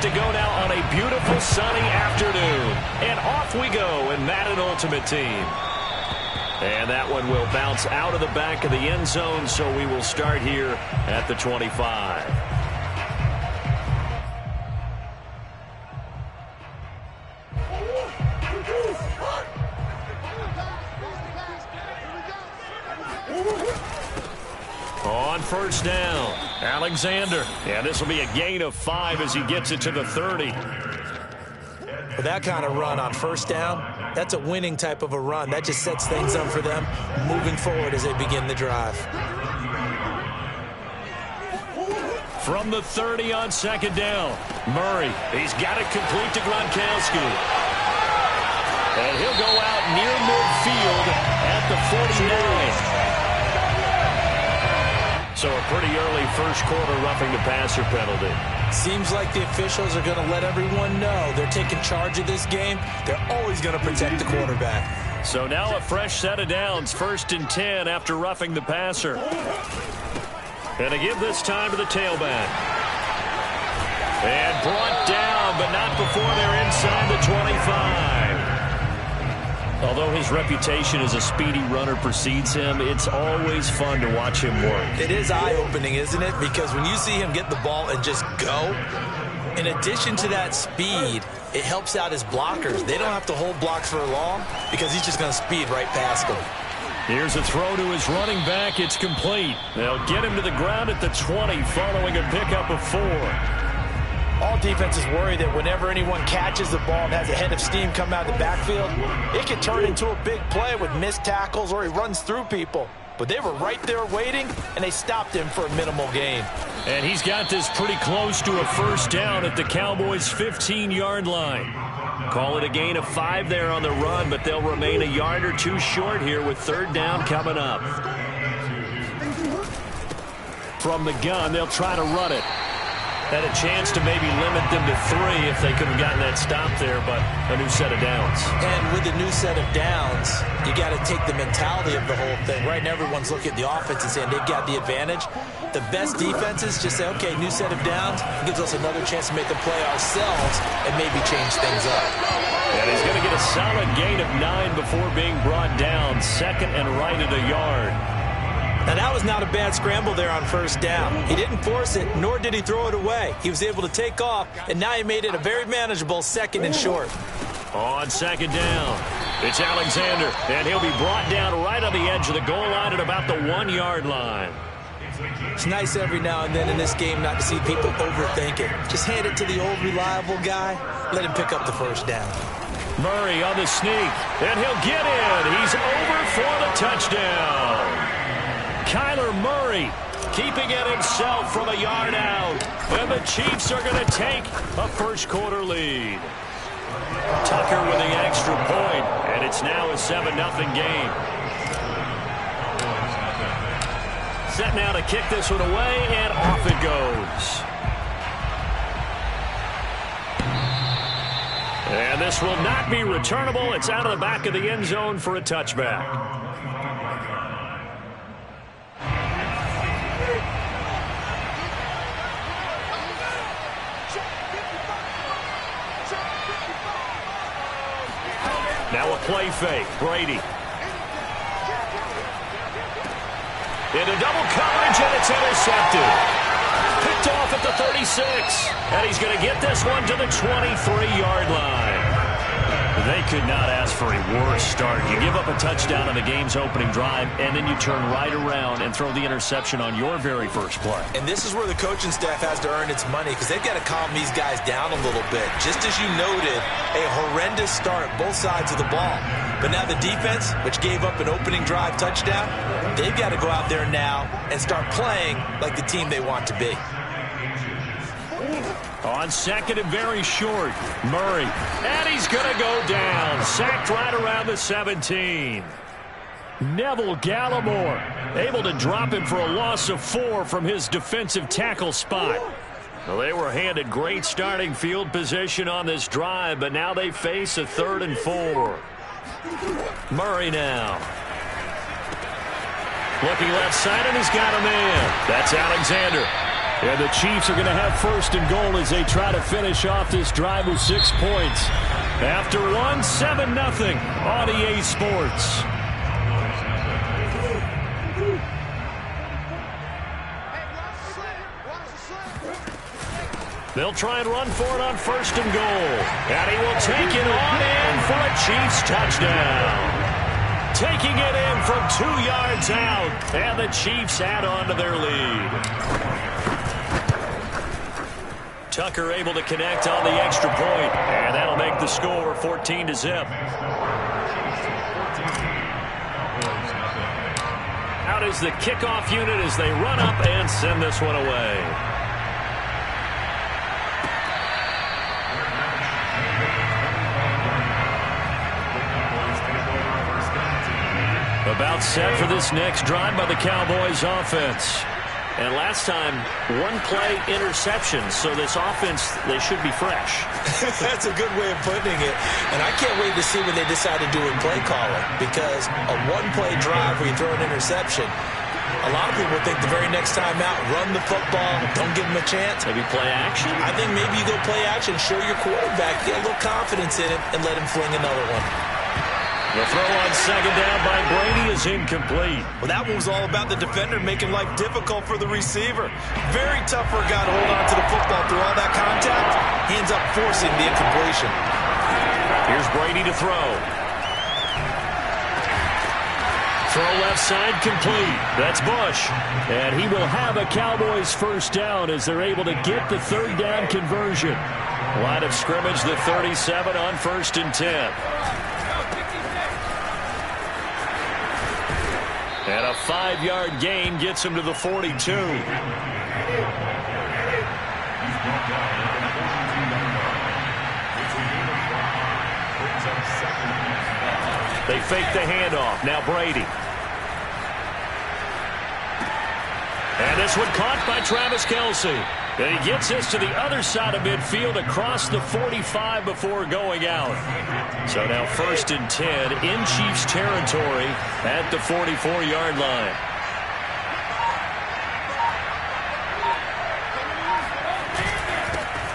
set to go now on a beautiful sunny afternoon. And off we go in Madden Ultimate Team. And that one will bounce out of the back of the end zone, so we will start here at the 25. On first down, Alexander. And this will be a gain of 5 as he gets it to the 30. With that kind of run on first down, that's a winning type of a run. That just sets things up for them moving forward as they begin the drive. From the 30 on second down, Murray. He's got it complete to Gronkowski. And he'll go out near midfield at the 49. So a pretty early first quarter roughing the passer penalty. Seems like the officials are going to let everyone know they're taking charge of this game. They're always going to protect the quarterback. So now a fresh set of downs, 1st and 10 after roughing the passer. And to give this time to the tailback. And brought down, but not before they're inside the 25. Although his reputation as a speedy runner precedes him, it's always fun to watch him work. It is eye-opening, isn't it? Because when you see him get the ball and just go, in addition to that speed, it helps out his blockers. They don't have to hold blocks for long because he's just going to speed right past them. Here's a throw to his running back. It's complete. They'll get him to the ground at the 20 following a pickup of 4. All defenses worry that whenever anyone catches the ball and has a head of steam come out of the backfield, it can turn into a big play with missed tackles or he runs through people. But they were right there waiting, and they stopped him for a minimal gain. And he's got this pretty close to a first down at the Cowboys' 15-yard line. Call it a gain of 5 there on the run, but they'll remain a yard or 2 short here with 3rd down coming up. From the gun, they'll try to run it. Had a chance to maybe limit them to 3 if they could have gotten that stop there, but a new set of downs. And with the new set of downs, you got to take the mentality of the whole thing. Right now, everyone's looking at the offense and saying they've got the advantage. The best defenses just say, okay, new set of downs. It gives us another chance to make a play ourselves and maybe change things up. And he's going to get a solid gain of 9 before being brought down. 2nd and right at a yard. Now, that was not a bad scramble there on first down. He didn't force it, nor did he throw it away. He was able to take off, and now he made it a very manageable 2nd and short. On 2nd down, it's Alexander, and he'll be brought down right on the edge of the goal line at about the 1-yard line. It's nice every now and then in this game not to see people overthink it. Just hand it to the old reliable guy. Let him pick up the first down. Murray on the sneak, and he'll get in. He's over for the touchdown. Kyler Murray keeping it himself from a yard out. And the Chiefs are going to take a first quarter lead. Tucker with the extra point, and it's now a 7-0 game. Set now to kick this one away, and off it goes. And this will not be returnable. It's out of the back of the end zone for a touchback. Now a play fake. Brady. Into double coverage, and it's intercepted. Picked off at the 36. And he's going to get this one to the 23-yard line. They could not ask for a worse start. You give up a touchdown on the game's opening drive, and then you turn right around and throw the interception on your very first play. And this is where the coaching staff has to earn its money because they've got to calm these guys down a little bit. Just as you noted, a horrendous start both sides of the ball. But now the defense, which gave up an opening drive touchdown, they've got to go out there now and start playing like the team they want to be. On 2nd and very short, Murray. And he's going to go down. Sacked right around the 17. Neville Gallimore able to drop him for a loss of 4 from his defensive tackle spot. Well, they were handed great starting field position on this drive, but now they face a 3rd and 4. Murray now. Looking left side, and he's got a man. That's Alexander. And the Chiefs are going to have first and goal as they try to finish off this drive with 6 points. After 7-0 on EA Sports. They'll try and run for it on first and goal. And he will take it on in for a Chiefs touchdown. Taking it in from 2 yards out. And the Chiefs add on to their lead. Tucker able to connect on the extra point. And that'll make the score 14-0. Out is the kickoff unit as they run up and send this one away. About set for this next drive by the Cowboys offense. And last time, 1-play interception. So this offense, they should be fresh. That's a good way of putting it. And I can't wait to see what they decide to do in play calling. Because a 1-play drive where you throw an interception, a lot of people think the very next time out, run the football, don't give them a chance. Maybe play action? I think maybe you go play action, show your quarterback, get a little confidence in it, and let him fling another one. The throw on second down by Brady is incomplete. Well, that one was all about the defender making life difficult for the receiver. Very tough for a guy to hold on to the football through all that contact. He ends up forcing the incompletion. Here's Brady to throw. Throw left side complete. That's Bush. And he will have a Cowboys first down as they're able to get the third down conversion. Line of scrimmage, the 37 on 1st and 10. And a 5-yard gain gets him to the 42. They fake the handoff. Now Brady. And this one caught by Travis Kelce. And he gets this to the other side of midfield across the 45 before going out. So now 1st and 10 in Chiefs territory at the 44-yard line.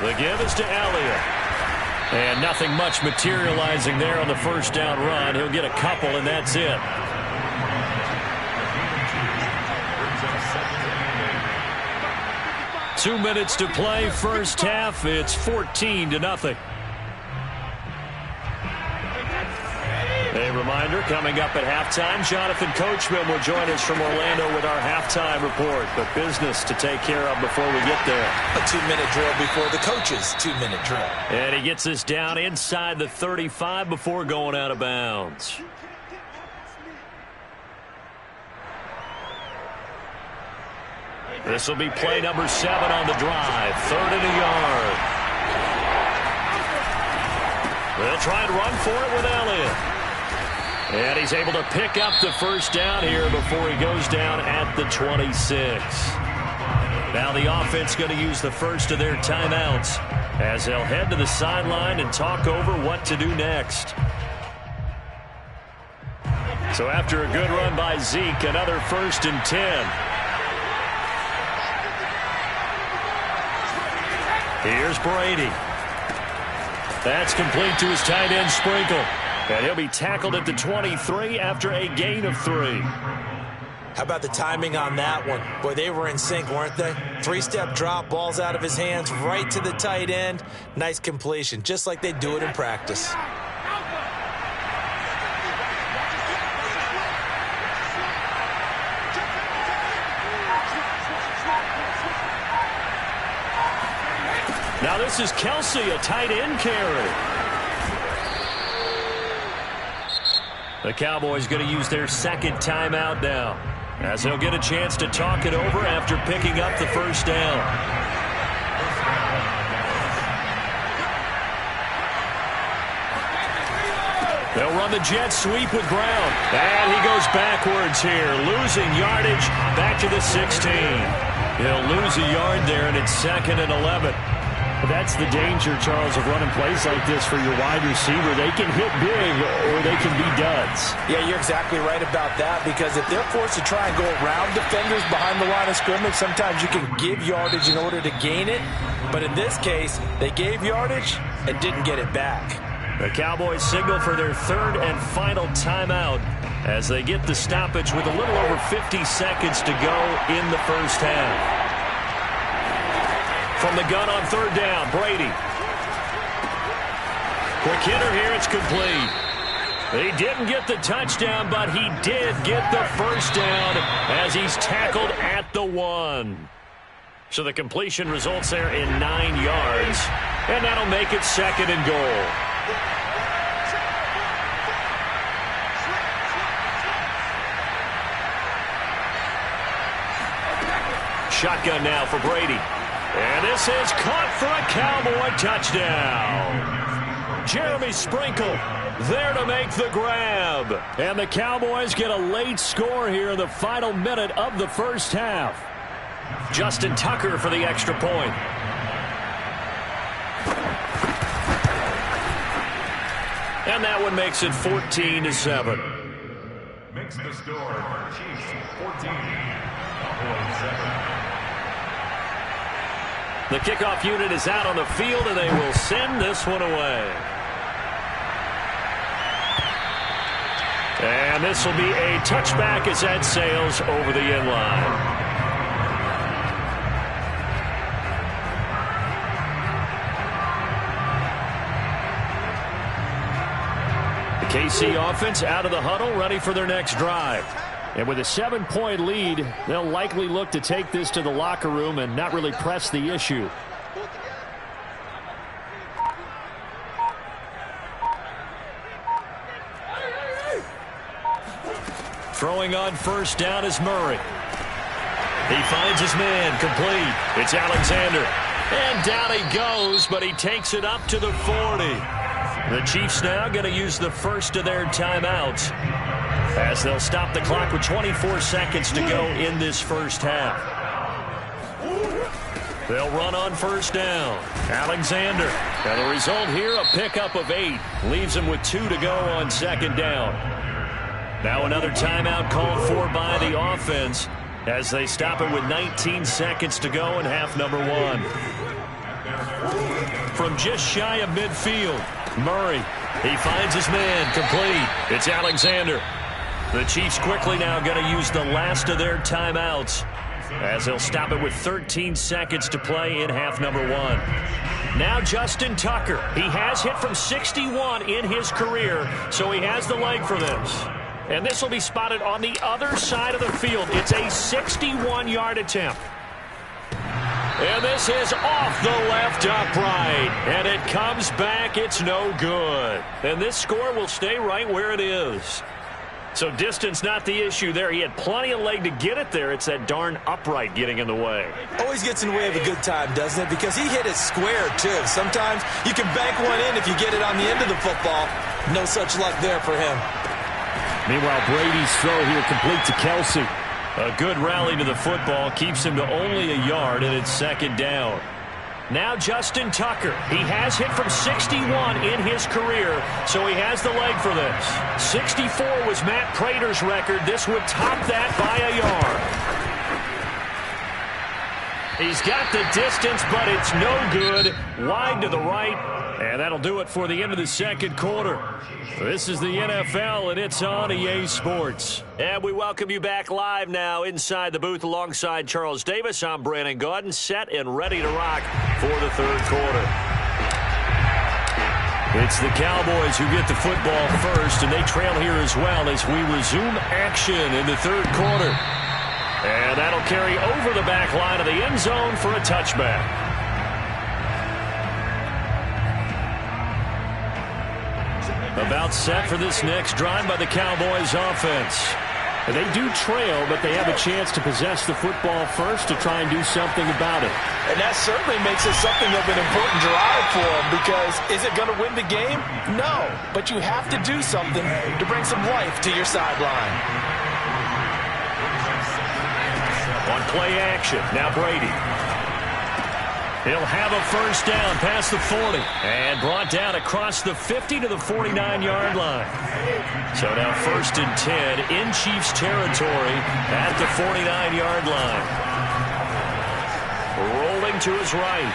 The give is to Elliott. And nothing much materializing there on the first down run. He'll get a couple, and that's it. Two minutes to play, first half. It's 14-0. A reminder, coming up at halftime, Jonathan Coachman will join us from Orlando with our halftime report. But business to take care of before we get there. A 2-minute drill before the coach's 2-minute drill. And he gets this down inside the 35 before going out of bounds. This will be play number 7 on the drive. 3rd and a yard. They'll try and run for it with Elliott. And he's able to pick up the first down here before he goes down at the 26. Now the offense going to use the first of their timeouts as they'll head to the sideline and talk over what to do next. So after a good run by Zeke, another 1st and 10. Here's Brady. That's complete to his tight end Sprinkle. And he'll be tackled at the 23 after a gain of 3. How about the timing on that one? Boy, they were in sync, weren't they? 3-step drop, ball's out of his hands, right to the tight end. Nice completion, just like they do it in practice. Now this is Kelce, a tight end carry. The Cowboys going to use their second timeout now, as they'll get a chance to talk it over after picking up the first down. They'll run the jet sweep with Brown. And he goes backwards here, losing yardage back to the 16. He'll lose a yard there, and it's 2nd and 11. That's the danger, Charles, of running plays like this for your wide receiver. They can hit big or they can be duds. Yeah, you're exactly right about that, because if they're forced to try and go around defenders behind the line of scrimmage, sometimes you can give yardage in order to gain it. But in this case, they gave yardage and didn't get it back. The Cowboys signal for their third and final timeout as they get the stoppage with a little over 50 seconds to go in the first half. From the gun on third down, Brady. Quick hitter here, it's complete. He didn't get the touchdown, but he did get the first down as he's tackled at the 1. So the completion results there in 9 yards, and that'll make it 2nd and goal. Shotgun now for Brady. And this is caught for a Cowboy touchdown. Jeremy Sprinkle there to make the grab. And the Cowboys get a late score here in the final minute of the first half. Justin Tucker for the extra point. And that one makes it 14-7. Makes the score Chiefs 14, Cowboys 7. The kickoff unit is out on the field, and they will send this one away. And this will be a touchback as that sails over the end line. The KC offense out of the huddle, ready for their next drive. And with a 7-point lead, they'll likely look to take this to the locker room and not really press the issue. Throwing on first down is Murray. He finds his man, complete. It's Alexander. And down he goes, but he takes it up to the 40. The Chiefs now going to use the first of their timeouts, as they'll stop the clock with 24 seconds to go in this first half. They'll run on first down. Alexander. And the result here, a pickup of 8. Leaves him with 2 to go on second down. Now another timeout called for by the offense as they stop it with 19 seconds to go in half number 1. From just shy of midfield, Murray. He finds his man, complete. It's Alexander. The Chiefs quickly now going to use the last of their timeouts as they'll stop it with 13 seconds to play in half number 1. Now Justin Tucker. He has hit from 61 in his career, so he has the leg for this. And this will be spotted on the other side of the field. It's a 61-yard attempt. And this is off the left upright. And it comes back. It's no good. And this score will stay right where it is. So distance not the issue there. He had plenty of leg to get it there. It's that darn upright getting in the way. Always gets in the way of a good time, doesn't it? Because he hit it square, too. Sometimes you can bank one in if you get it on the end of the football. No such luck there for him. Meanwhile, Brady's throw here complete to Kelsey. A good rally to the football keeps him to only a yard, and it's second down. Now Justin Tucker. He has hit from 61 in his career, so he has the leg for this. 64 was Matt Prater's record. This would top that by a yard. He's got the distance, but it's no good. Wide to the right, and that'll do it for the end of the second quarter. This is the NFL, and it's on EA Sports. And we welcome you back live now inside the booth alongside Charles Davis. I'm Brandon Gaudin, set and ready to rock for the third quarter. It's the Cowboys who get the football first, and they trail here as well as we resume action in the third quarter. And that'll carry over the back line of the end zone for a touchback. About set for this next drive by the Cowboys offense. And they do trail, but they have a chance to possess the football first to try and do something about it. And that certainly makes it something of an important drive for them, because is it going to win the game? No, but you have to do something to bring some life to your sideline. On play action, now Brady. He'll have a first down past the 40 and brought down across the 50 to the 49-yard line. So now 1st and 10 in Chiefs territory at the 49-yard line. Rolling to his right.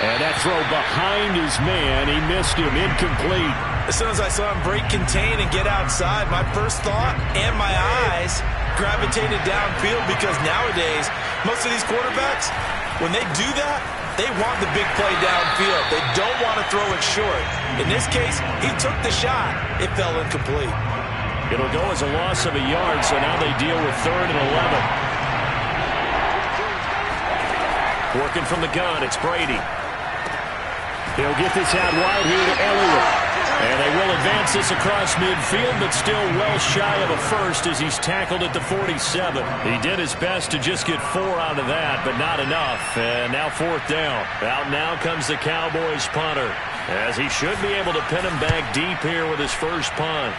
And that throw behind his man, he missed him, incomplete. As soon as I saw him break contain and get outside, my first thought and my eyes gravitated downfield, because nowadays, most of these quarterbacks, when they do that, they want the big play downfield. They don't want to throw it short. In this case, he took the shot. It fell incomplete. It'll go as a loss of a yard, so now they deal with 3rd and 11. Working from the gun, it's Brady. He'll get this out wide here to Elliott. And they will advance this across midfield, but still well shy of a first as he's tackled at the 47. He did his best to just get 4 out of that, but not enough. And now 4th down. Out now comes the Cowboys punter, as he should be able to pin him back deep here with his first punt.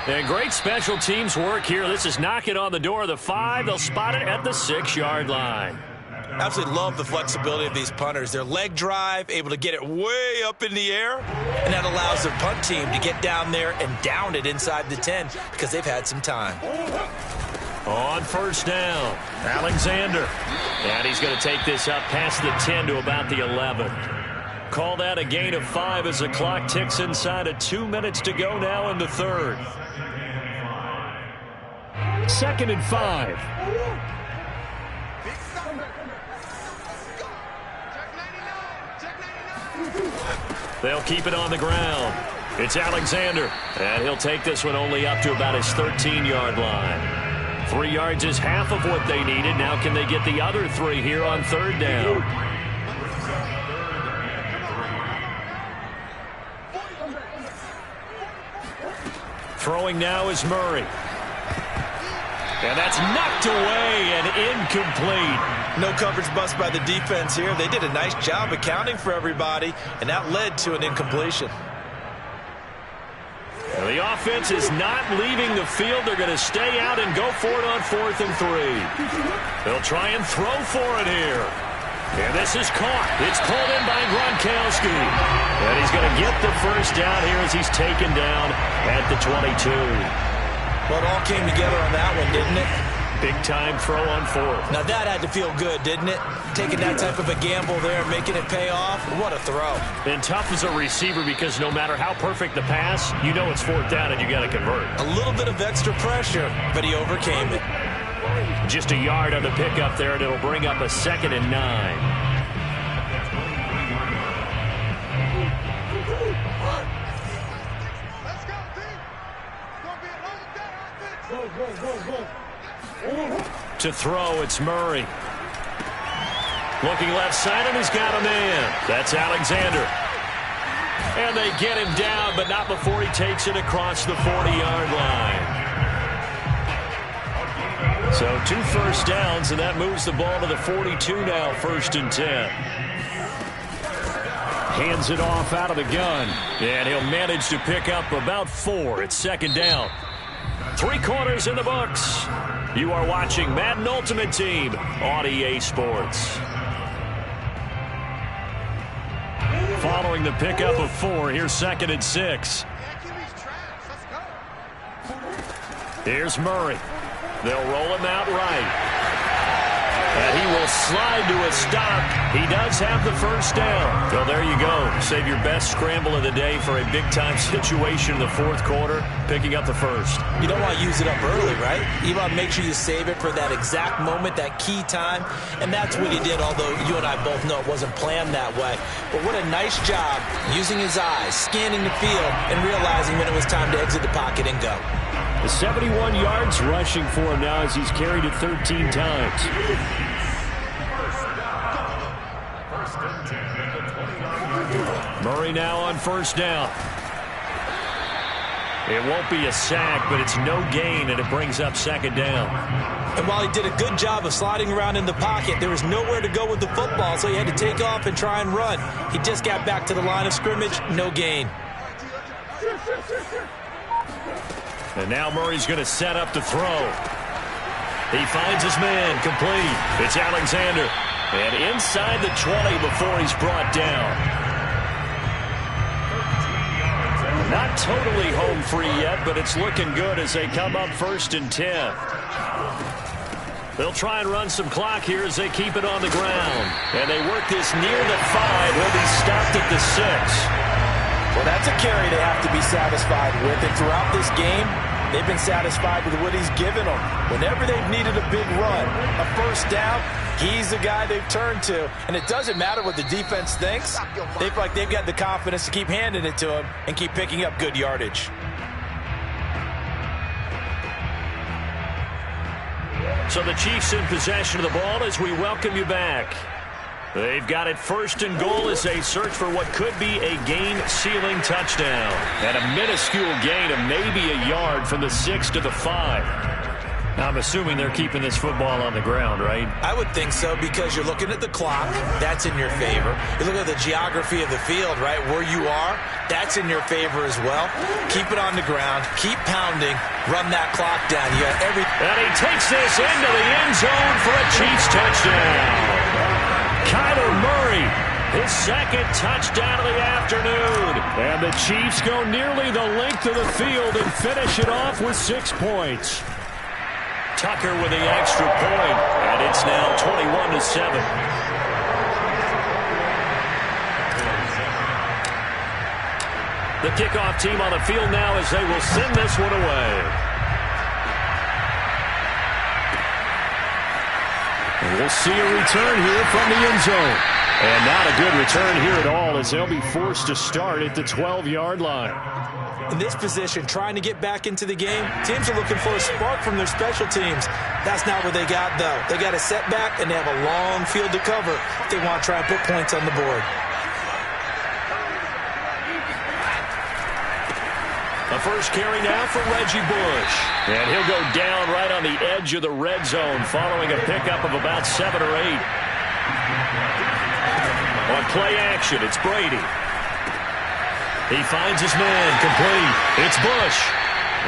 And great special teams work here. This is knocking on the door of the 5. They'll spot it at the 6-yard line. Absolutely love the flexibility of these punters. Their leg drive, able to get it way up in the air, and that allows their punt team to get down there and down it inside the 10 because they've had some time. On 1st down, Alexander. And he's going to take this up past the 10 to about the 11. Call that a gain of 5 as the clock ticks inside of 2 minutes to go now in the 3rd. 2nd and 5. They'll keep it on the ground. It's Alexander, and he'll take this one only up to about his 13-yard line. 3 yards is half of what they needed. Now can they get the other 3 here on 3rd down? Throwing now is Murray. And that's knocked away and incomplete. No coverage bust by the defense here. They did a nice job accounting for everybody, and that led to an incompletion. Well, the offense is not leaving the field. They're going to stay out and go for it on 4th and 3. They'll try and throw for it here. And this is caught. It's pulled in by Gronkowski. And he's going to get the first down here as he's taken down at the 22. Well, it all came together on that one, didn't it? Big-time throw on 4th. Now, that had to feel good, didn't it? Taking that type of a gamble there, making it pay off. What a throw. And tough as a receiver, because no matter how perfect the pass, you know it's 4th down and you got to convert. A little bit of extra pressure, but he overcame it. Just a yard on the pickup there, and it'll bring up a 2nd and 9. To throw, it's Murray. Looking left side, and he's got a man. That's Alexander. And they get him down, but not before he takes it across the 40-yard line. So 2 first downs, and that moves the ball to the 42 now, 1st and 10. Hands it off out of the gun, and he'll manage to pick up about 4. It's 2nd down. 3 quarters in the books. You are watching Madden Ultimate Team on EA Sports. Following the pickup of 4, here's 2nd and 6. Here's Murray. They'll roll him out right. And he will slide to a stop. He does have the first down. Well, there you go. Save your best scramble of the day for a big-time situation in the 4th quarter, picking up the first. You don't want to use it up early, right? You want to make sure you save it for that exact moment, that key time. And that's what he did, although you and I both know it wasn't planned that way. But what a nice job using his eyes, scanning the field, and realizing when it was time to exit the pocket and go. The 71 yards rushing for him now as he's carried it 13 times. Murray now on 1st down. It won't be a sack, but it's no gain, and it brings up 2nd down. And while he did a good job of sliding around in the pocket, there was nowhere to go with the football, so he had to take off and try and run. He just got back to the line of scrimmage, no gain. And now Murray's going to set up to throw. He finds his man, complete. It's Alexander. And inside the 20 before he's brought down. Not totally home free yet, but it's looking good as they come up 1st and 10. They'll try and run some clock here as they keep it on the ground. And they work this near the 5. He'll be stopped at the 6. Well, that's a carry they have to be satisfied with. And throughout this game, they've been satisfied with what he's given them. Whenever they've needed a big run, a first down, he's the guy they've turned to. And it doesn't matter what the defense thinks. They feel like they've got the confidence to keep handing it to him and keep picking up good yardage. So the Chiefs in possession of the ball as we welcome you back. They've got it 1st and goal as they search for what could be a game-sealing touchdown. And a minuscule gain of maybe a yard from the 6 to the 5. I'm assuming they're keeping this football on the ground, right? I would think so, because you're looking at the clock. That's in your favor. You look at the geography of the field, right? Where you are, that's in your favor as well. Keep it on the ground. Keep pounding. Run that clock down. You got every... And he takes this into the end zone for a Chiefs touchdown. Kyler Murray, his 2nd touchdown of the afternoon. And the Chiefs go nearly the length of the field and finish it off with 6 points. Tucker with the extra point, and it's now 21-7. The kickoff team on the field now as they will send this one away. And we'll see a return here from the end zone. And not a good return here at all as they'll be forced to start at the 12-yard line. In this position, trying to get back into the game, teams are looking for a spark from their special teams. That's not what they got, though. They got a setback, and they have a long field to cover if they want to try and put points on the board. The first carry now for Reggie Bush. And he'll go down right on the edge of the red zone following a pickup of about 7 or 8. On play action, it's Brady. He finds his man, complete. It's Bush.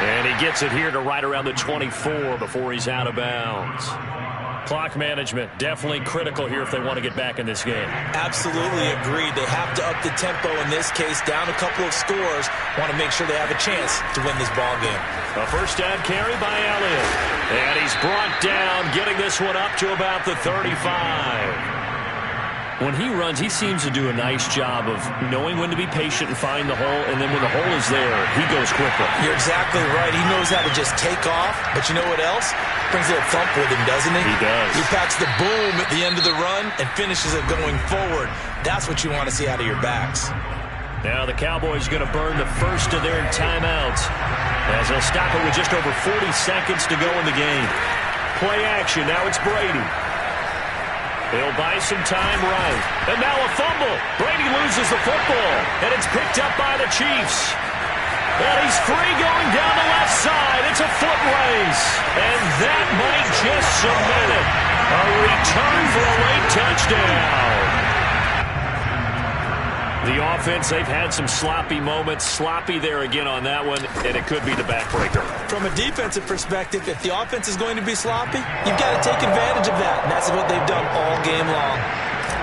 And he gets it here to right around the 24 before he's out of bounds. Clock management, definitely critical here if they want to get back in this game. Absolutely agreed. They have to up the tempo in this case, down a couple of scores. Want to make sure they have a chance to win this ball game. A first down carry by Elliott. And he's brought down, getting this one up to about the 35. When he runs, he seems to do a nice job of knowing when to be patient and find the hole, and then when the hole is there, he goes quickly. You're exactly right. He knows how to just take off, but you know what else? Brings a little thump with him, doesn't he? He does. He packs the boom at the end of the run and finishes it going forward. That's what you want to see out of your backs. Now the Cowboys going to burn the first of their timeouts as they'll stop it with just over 40 seconds to go in the game. Play action. Now it's Brady. He'll buy some time right. And now a fumble. Brady loses the football. And it's picked up by the Chiefs. And he's free going down the left side. It's a foot race. And that might just cement it. A return for a late touchdown. The offense, they've had some sloppy moments. Sloppy there again on that one, and it could be the backbreaker. From a defensive perspective, if the offense is going to be sloppy, you've got to take advantage of that. And that's what they've done all game long.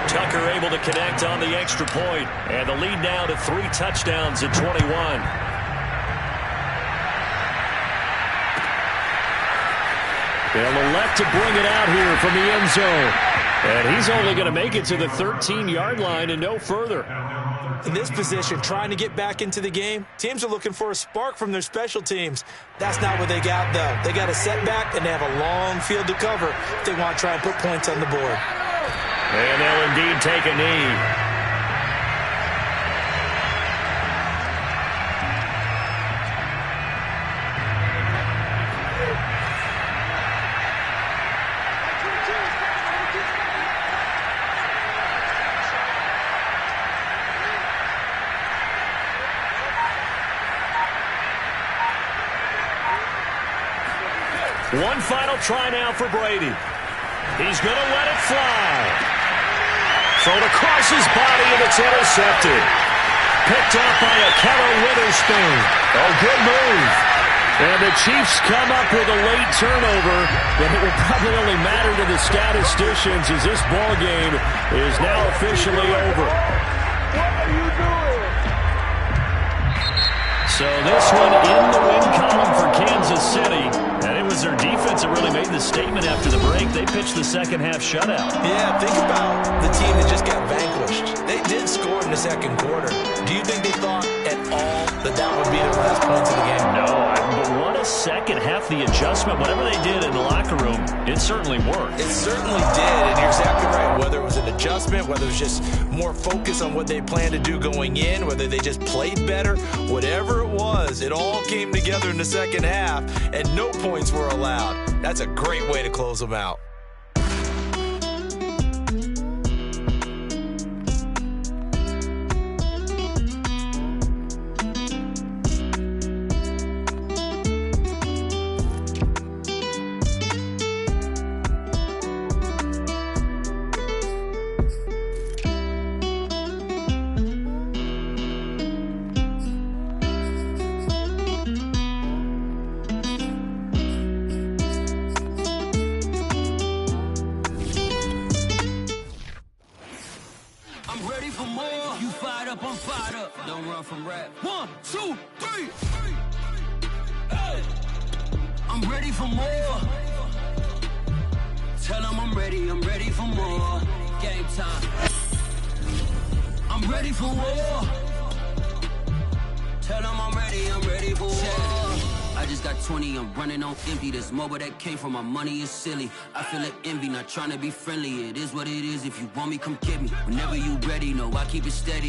Tucker able to connect on the extra point, and the lead now to 3 touchdowns at 21. They'll elect to bring it out here from the end zone. And he's only going to make it to the 13-yard line and no further. In this position, trying to get back into the game, teams are looking for a spark from their special teams. That's not what they got, though. They got a setback, and they have a long field to cover if they want to try and put points on the board. And they'll indeed take a knee. One final try now for Brady. He's going to let it fly. Thrown across his body, and it's intercepted. Picked up by a Keller Witherspoon. Oh, good move. And the Chiefs come up with a late turnover, but it will probably only matter to the statisticians as this ball game is now officially over. What are you doing? So this one in the win column for Kansas City. And it was their defense that really made the statement after the break. They pitched the second half shutout. Yeah, think about the team that just got vanquished. They did score in the second quarter. Do you think they thought at all that that would be their last points of the game? No, but what a second half, the adjustment, whatever they did in the locker room, it certainly worked. It certainly did, and you're exactly right. Whether it was an adjustment, whether it was just more focus on what they planned to do going in, whether they just played better, whatever it was, it all came together in the second half, and no points were allowed. That's a great way to close them out. I'm fired up. Don't run from rap. 1, 2, 3. Hey. I'm ready for more. Tell them I'm ready for more. Game time. I'm ready for war. Tell them I'm ready for war. I just got 20, I'm running on empty. This mobile that came from my money is silly. I feel like envy, not trying to be friendly. It is what it is. If you want me, come get me. Whenever you ready, no, I keep it steady.